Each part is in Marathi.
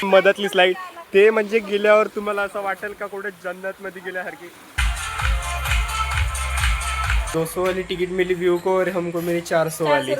मधातली स्लाइड ते म्हणजे गेल्यावर तुम्हाला असं वाटेल का कुठे जन्नत मध्ये गेल्यासारखी. 200 वाली तिकीट मिली व्यू को और हमको मिली 400 वाली.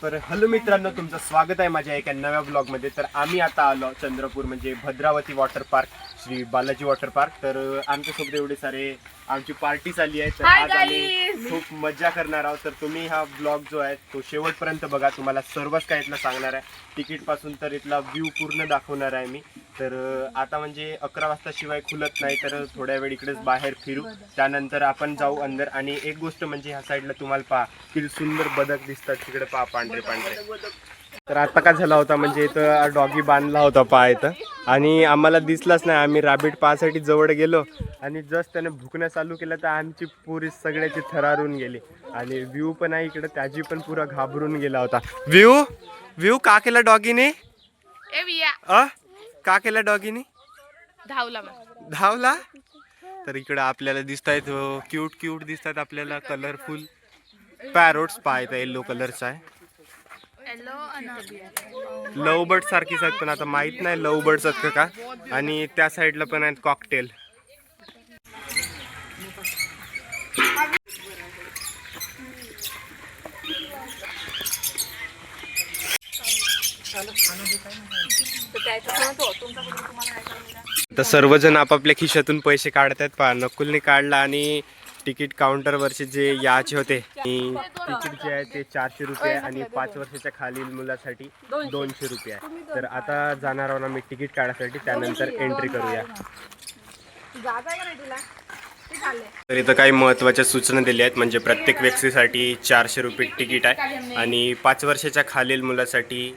तर हॅलो मित्रांनो, तुमचं स्वागत आहे माझ्या एका नव्या ब्लॉगमध्ये. तर आम्ही आता आलो चंद्रपूर म्हणजे Bhadravati water park, Shri Balaji water park. तर आमच्यासोबत एवढे सारे आमची पार्टी चालली आहे. तर आज आम्ही खूप मजा करणार आहोत. तर तुम्ही हा ब्लॉग जो आहे तो शेवटपर्यंत बघा. तुम्हाला सर्वच काय इथलं सांगणार आहे, तिकीट पासून तर इथला व्ह्यू पूर्ण दाखवणार आहे मी. तर आता म्हणजे 11 वाजता शिवाय खुलत नाही, तर थोड्या वेळ इकडेच बाहेर फिरू, त्यानंतर आपण जाऊ अंदर. आणि एक गोष्ट म्हणजे ह्या साईडला तुम्हाला पहा किती सुंदर बदक दिसतात, तिकडे पहा पांढरे पांढरे. तर आता काय झाला होता म्हणजे इथं डॉगी बांधला होता पहा इथं, आणि आम्हाला दिसलाच नाही. आम्ही रॅबिट पाहासाठी जवळ गेलो आणि जस्ट त्याने भुकणं चालू केलं तर आमची पुरी सगळ्याची थरारून गेली. आणि व्ह्यू पण आहे इकडे, त्याची पण पुरा घाबरून गेला होता. व्ह्यू का केला डॉगीने? का केला डॉगीने? धावला. तर इकडे आपल्याला दिसत आहेत क्यूट क्यूट दिसतात आपल्याला कलरफुल पॅरोट्स पाहायचा. येलो कलरचा आहे, लव बर्ड सारखीच आहेत पण आता माहित नाही लव बर्ड्स आहेत का. आणि त्या साईडला पण आहेत कॉकटेल. तर सर्वजण आपापल्या खिशातून पैसे काढतात पहा. नकुलने काढला आणि तिकीट काउंटरवरचे जे याचे होते, तिकीट जे आहे ते 400 रुपये आणि 5 वर्षाच्या खालील मुलासाठी 200 रुपये आहे. तर आता जाणार आहोत आम्ही तिकीट काढायसाठी, त्यानंतर एंट्री करूया. तर इथं काही महत्त्वाच्या सूचना दिल्या आहेत. म्हणजे प्रत्येक व्यक्तीसाठी 400 रुपये तिकीट आहे आणि 5 वर्षाच्या खालील मुलासाठी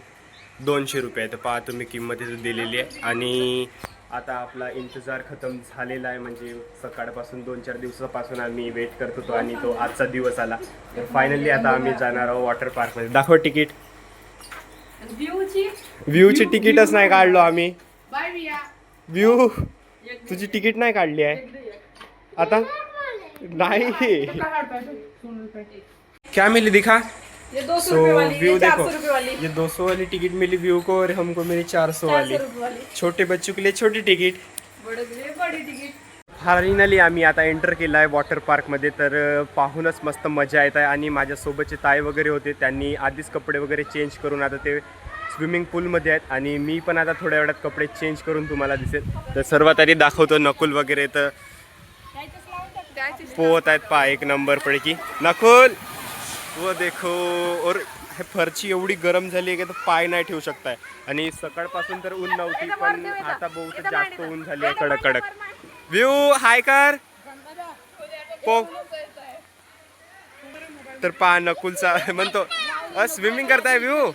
200 रुपये. तर पहा तुम्ही किंमत इथं दिलेली आहे. आणि आता आपला इंतजार खतम झालेला आहे. म्हणजे सकाळपासून 2-4 दिवसापासून आम्ही वेट करत होतो आणि तो आजचा दिवस आला. तर फायनली आता आम्ही जाणार आहोत वॉटर पार्कमध्ये. दाखव तिकीट. व्ह्यूची तिकीटच नाही काढलो आम्ही. व्ह्यू तुझी तिकीट नाही काढली आहे आता. नहीं क्या मिली दिखा. सो व्यू देखो, ये 200 वाली टिकट मिली व्यू को और हमको मिली 400 वाली. छोटे बच्चों के लिए छोटी तिकीट, बड़ी तिकीट. फायनली आम्ही आता एंटर केला आहे वॉटर पार्कमध्ये. तर पाहूनच मस्त मजा येत आहे. आणि माझ्यासोबतचे ताई वगैरे होते, त्यांनी आधीच कपडे वगैरे चेंज करून आता ते स्विमिंग पूलमध्ये आहेत. आणि मी पण आता थोड्या वेळात कपडे चेंज करून तुम्हाला दिसेल. तर सर्वात आधी दाखवतो नकुल वगैरे तर पोहत आहेत पहा एक नंबर पैकी. नकुल वो देखो. और हे फरची एवढी गरम झाली आहे की तर पाय नाही ठेवू शकताय. आणि सकाळपासून तर ऊन नव्हती, पण आता बहुत जास्त ऊन झाली आहे कडक कडक. व्यू हाय कर पो. तर पहा नकुलचा म्हणतो स्विमिंग करताय व्यू.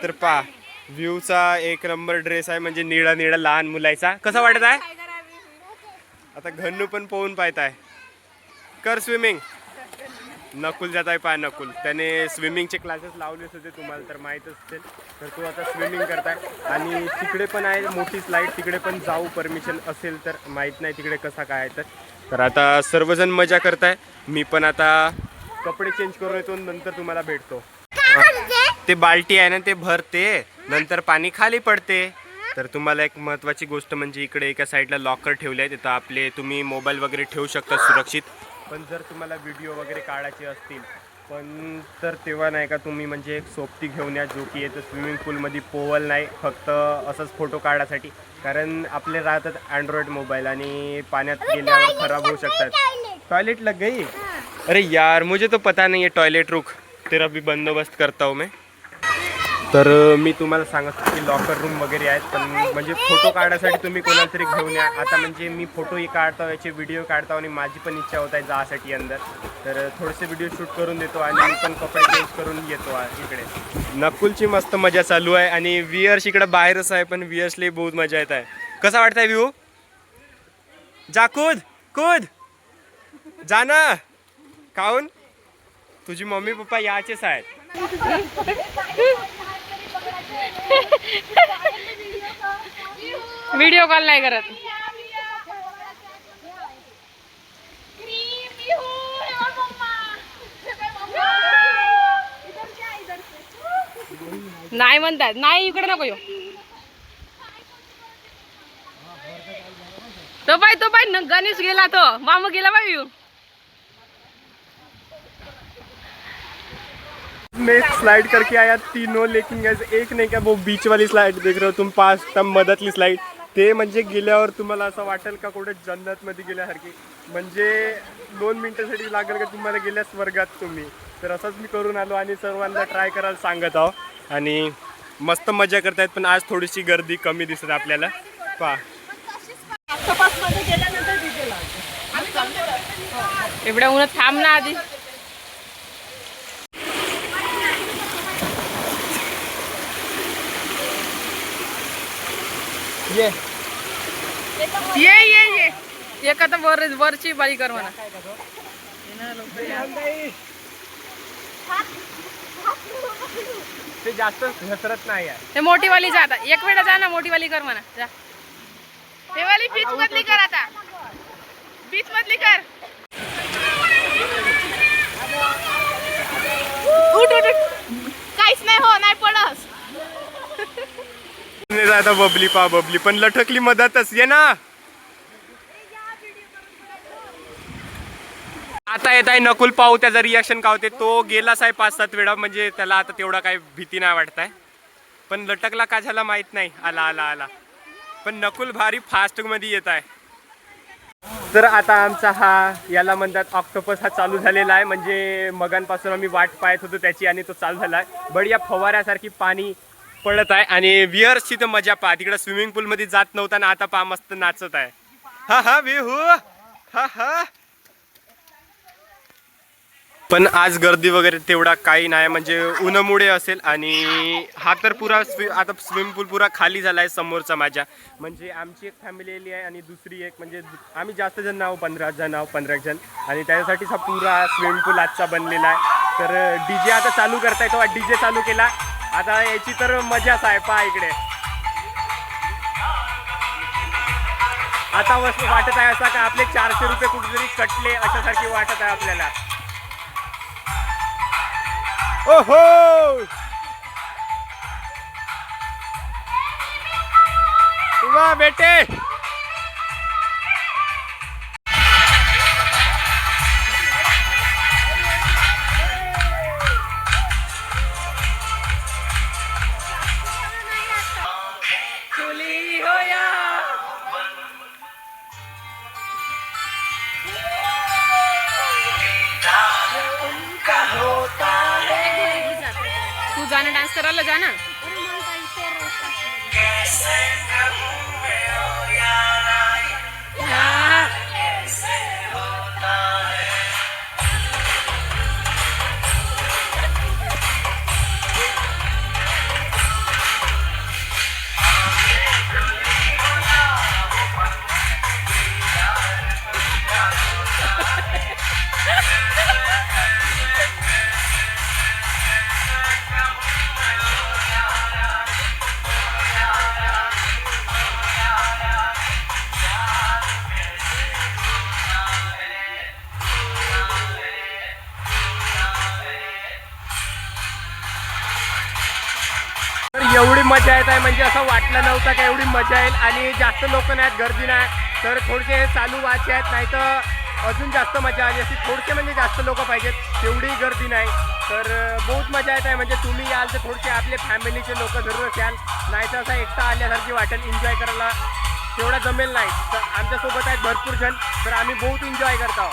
तर पहा व्ह्यूचा एक नंबर ड्रेस आहे, म्हणजे निळा निळा लहान मुलाचा. कसा वाटत आहे आता? घन्नू पण पोहून पाहत आहे. कर स्विमिंग. नकुल जात आहे पहा. नकुल त्याने स्विमिंगचे क्लासेस लावलेच होते, तुम्हाला तर माहीतच असेल. तर तो आता स्विमिंग करताय. आणि तिकडे पण आहे मोठी स्लाईड, तिकडे पण जाऊ परमिशन असेल तर, माहीत नाही तिकडे कसा काय आहे. तर आता सर्वजण मजा करताय. मी पण आता कपडे चेंज करून येतो, नंतर तुम्हाला भेटतो. ते बाल्टी आहे ना ते भरते, नंतर पाणी खाली पडते. तर तुम्हाला एक महत्त्वाची गोष्ट म्हणजे इकडे एका साईडला लॉकर ठेवले आहेत. तिथं आपले तुम्ही मोबाईल वगैरे ठेवू शकता सुरक्षित. पण जर तुम्हाला व्हिडिओ वगैरे काढायचे असतील पण तर तेव्हा नाही का तुम्ही म्हणजे एक सोबती घेऊन या, जो की येतं स्विमिंग पूलमध्ये पोवल नाही, फक्त असंच फोटो काढायसाठी. कारण आपले राहतात अँड्रॉइड मोबाईल आणि पाण्यात गेल्यावर खराब होऊ शकतात. टॉयलेट लग गई. अरे यार मुझे तो पता नहीं है टॉयलेट. रुक तेरा भी बंदोबस्त करता हूँ मैं. तर मी तुम्हाला सांगत की लॉकर रूम वगैरे आहेत, पण म्हणजे फोटो काढायसाठी तुम्ही कोणाला तरी घेऊन या. आता म्हणजे मी फोटोही काढतो, याचे व्हिडिओ काढतो आणि माझी पण इच्छा होत आहे जासाठी अंदर. तर थोडेसे व्हिडिओ शूट करून देतो आणि मी पण कपडे चेंज करून येतो इकडे. नकुलची मस्त मजा चालू आहे आणि वियर्स इकडे बाहेरच आहे, पण वियर्सला बहुत मजा येत आहे. कसा वाटतंय व्ह्यू? जा कूद कूद जाना. काऊन तुझी मम्मी पप्पा याचेच आहेत. व्हिडिओ कॉल नाही करत. नाही म्हणतात, नाही इकडे नको येऊ. तो बाय गणेश गेला, तो मामा गेला बाई येऊ. मैं स्लाइड करके आया तीनों, लेकिन एक नहीं क्या वो बीच वाली स्लाइड देख रहे हो तुम, पास तम मदतली स्लाइड, ते म्हणजे गेल्यावर तुम्हाला असं वाटेल का कुठे जन्नतमध्ये गेल्यासारखी, म्हणजे 2 मिनिटासाठी लागेल का तुम्हाला गेल्या स्वर्गात तुम्ही. तर असंच मी करून आलो आणि सर्वांना ट्राय करायला सांगत आहो आणि मस्त मजा करतायत. पण आज थोडीशी गर्दी कमी दिसत आपल्याला. पहा एवढ्या उन्हात थांब ना आधी. ये एक आता वरची बारी कर म्हणा. ते जास्त घसरत नाही आहे. ते मोठी वाली जा आता, एक वेळा जा ना, मोठी वाली कर म्हणा जा. ते वाली बीच मधली कर आता, बीच मधली कर. उठ उठ, काहीच नाही हो, नाही पडस. आता बबली पा, बबली पण लटकली मधातच. ये ना आता येत आहे नकुल पाहू, त्याचा रिॲक्शन का होते. तो गेलाच आहे 5-7 वेळा, म्हणजे त्याला आता तेवढा काही भीती नाही वाटत आहे. पण लटकला का झाला माहित नाही. आला आला आला, पण नकुल भारी फास्ट मध्ये येत आहे. तर आता आमचा हा, याला म्हणतात ऑक्टोपस, हा चालू झालेला आहे. म्हणजे मगांपासून आम्ही वाट पाहत होतो त्याची आणि तो चालू झाला आहे. बढिया फवाऱ्यासारखी पाणी पडत आहे आणि वियर्सची तर मजा पहा. तिकडे स्विमिंग पूल मध्ये जात नव्हता ना, आता पहा मस्त नाचत आहे. हा हा विहू हा हा. पण आज गर्दी वगैरे तेवढा काही नाही, म्हणजे उन्हामुळे असेल. आणि हा तर पुरा आता स्विमिंग पूल पुरा खाली झाला आहे समोरचा माझ्या. म्हणजे आमची एक फॅमिली आली आहे आणि दुसरी एक, म्हणजे आम्ही जास्त जण आहो, 15 जण आहो, 15 जण. आणि त्याच्यासाठीच हा पुरा स्विमिंग पूल आजचा बनलेला आहे. तर डीजे आता चालू करताय, तो डीजे चालू केला. आता याची तर मजाच आहे. पहा इकडे आता वाटत आहे असा का आपले 400 रुपये कुठेतरी कटले अशासारखी वाटत आहे आपल्याला. ओहो वाह बेटे. तू जाना, डान्स करायला जा ना. एवढी मजा येत आहे, म्हणजे असं वाटलं नव्हतं का एवढी मजा येईल. आणि जास्त लोक नाहीत, गर्दी नाही, तर थोडेसे हे चालू व्हायचे आहेत, नाही तर अजून जास्त मजा आली असती. थोडसे म्हणजे जास्त लोक पाहिजेत, तेवढी गर्दी नाही. तर बहुत मजा येत आहे. म्हणजे तुम्ही याल तर थोडेसे आपले फॅमिलीचे लोक जरूर याल, नाही तर असं एकटा आल्यासारखी वाटेल. एन्जॉय करायला तेवढा जमेल नाही. तर आमच्यासोबत आहेत भरपूर जण, तर आम्ही बहुत एन्जॉय करतो.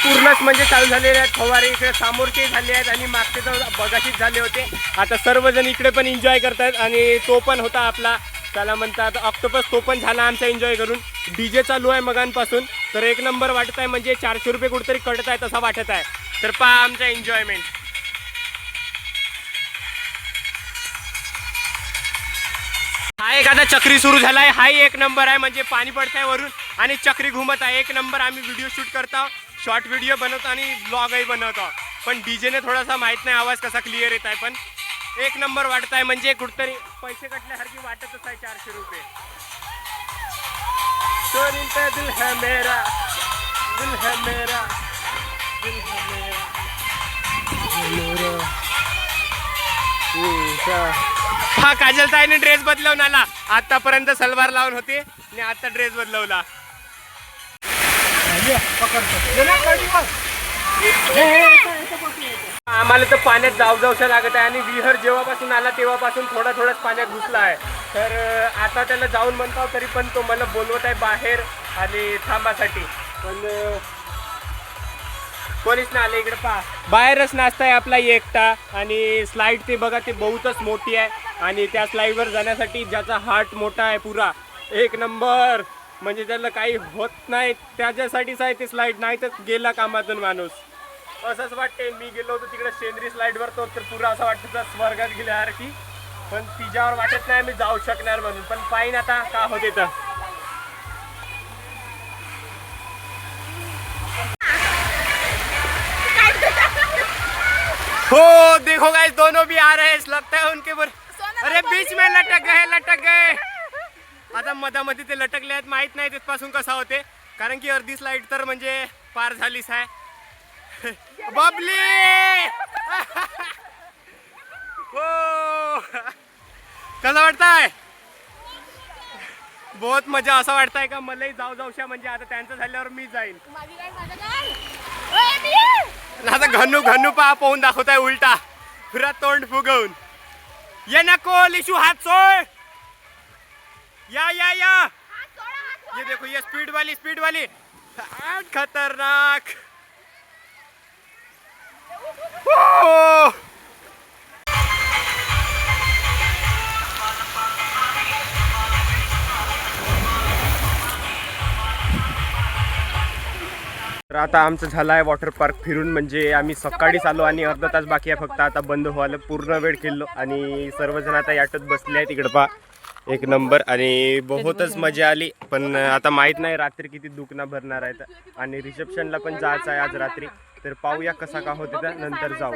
पूर्णच म्हणजे चालू झालेले आहेत फवारे. इकडे समोरचे झाले आहेत आणि मागचे तर बघाशीच झाले होते. आता सर्वजण इकडे पण एन्जॉय करतायत. आणि तो पण होता आपला, त्याला म्हणतात ऑक्टोपस, तो पण झाला आमचा एन्जॉय करून. डीजे चालू आहे मगांपासून, तर एक नंबर वाटत आहे. म्हणजे 400 रुपये कुठेतरी कटत आहेत असं वाटत आहे. तर पहा आमचा एन्जॉयमेंट. हा एक आता चक्री सुरू झाला आहे. हाही एक नंबर आहे, म्हणजे पाणी पडत आहे वरून आणि चक्री घुमत आहे. एक नंबर. आम्ही व्हिडिओ शूट करतो, शॉर्ट व्हिडिओ बनवतो आणि ब्लॉगही बनवतो. पण डीजेने थोडासा माहीत नाही आवाज कसा क्लिअर येत आहे, पण एक नंबर वाटताय म्हणजे कुठतरी पैसे कटल्यासारखी वाटतच आहे 400 रुपये. सोनी पे दिल है मेरा, दिल है मेरा, दिल है मेरा, हा काजल ताईने ड्रेस बदलवून आला. आतापर्यंत सलवार लावून होती आणि आता ड्रेस बदलवला. आम्हाला तर पाण्यात जाऊशा लागत आहे आणि विहर जेव्हापासून आला तेव्हापासून थोडाच पाण्यात घुसला आहे. तर आता त्याला जाऊन म्हणतो तरी पण तो मला बोलवत आहे बाहेर आणि थांबासाठी, पण कोणीच नाही आले. इकडे पहा बाहेरच नाचताय आपला एकटा. आणि स्लाईड ते बघा ते बहुतच मोठी आहे आणि त्या स्लाईडवर जाण्यासाठी ज्याचा हार्ट मोठा आहे पुरा एक नंबर, म्हणजे त्याला काही होत नाही त्याच्यासाठीच आहे ते स्लाईड, नाही तर गेला कामातून माणूस. असंच वाटते. मी गेलो होतो तिकडे सेंद्री स्लाईडवर तो तर पुरा असं वाटतं स्वर्गात गेल्यासारखी, पण तिच्यावर वाटत नाही मी जाऊ शकणार म्हणून. पण पाहिन आता का होते तर. हो देखो गाइस दोनों भी आ रहे हैं, लगता है उनके अरे बीच में लटक गए. आता मधामध्ये ते लटकले आहेत, माहित नाही तिथपासून कसा होते, कारण की अर्धी स्लाईड तर म्हणजे पार झालीच आहे. बबली हो कसं वाटतंय? बहुत मजा. असं वाटतंय का मलाही जाऊशा, म्हणजे आता त्यांचं झाल्यावर मी जाईन. आता घन्नू पहा पाहून दाखवताय उलटा पुरा तोंड फुगवून. ये नको लिशू हात सोड. या ये देखो ये स्पीड वाली खतरनाक. तर आता आमचं झालं आहे वॉटर पार्क फिरून, म्हणजे आम्ही सकाळीच आलो आणि अर्धा तास बाकी आहे फक्त आता बंद व्हायला. पूर्ण वेळ खेळलो आणि सर्वजण आता याटत बसले आहेत. इकडं पहा एक नंबर आणि बहुतच मजा आली. पण आता माहीत नाही रात्री किती दुखणं भरणार आहे आणि रिसेप्शनला पण जायचं आहे आज रात्री. तर पाहूया कसा का होते तर नंतर जाऊ.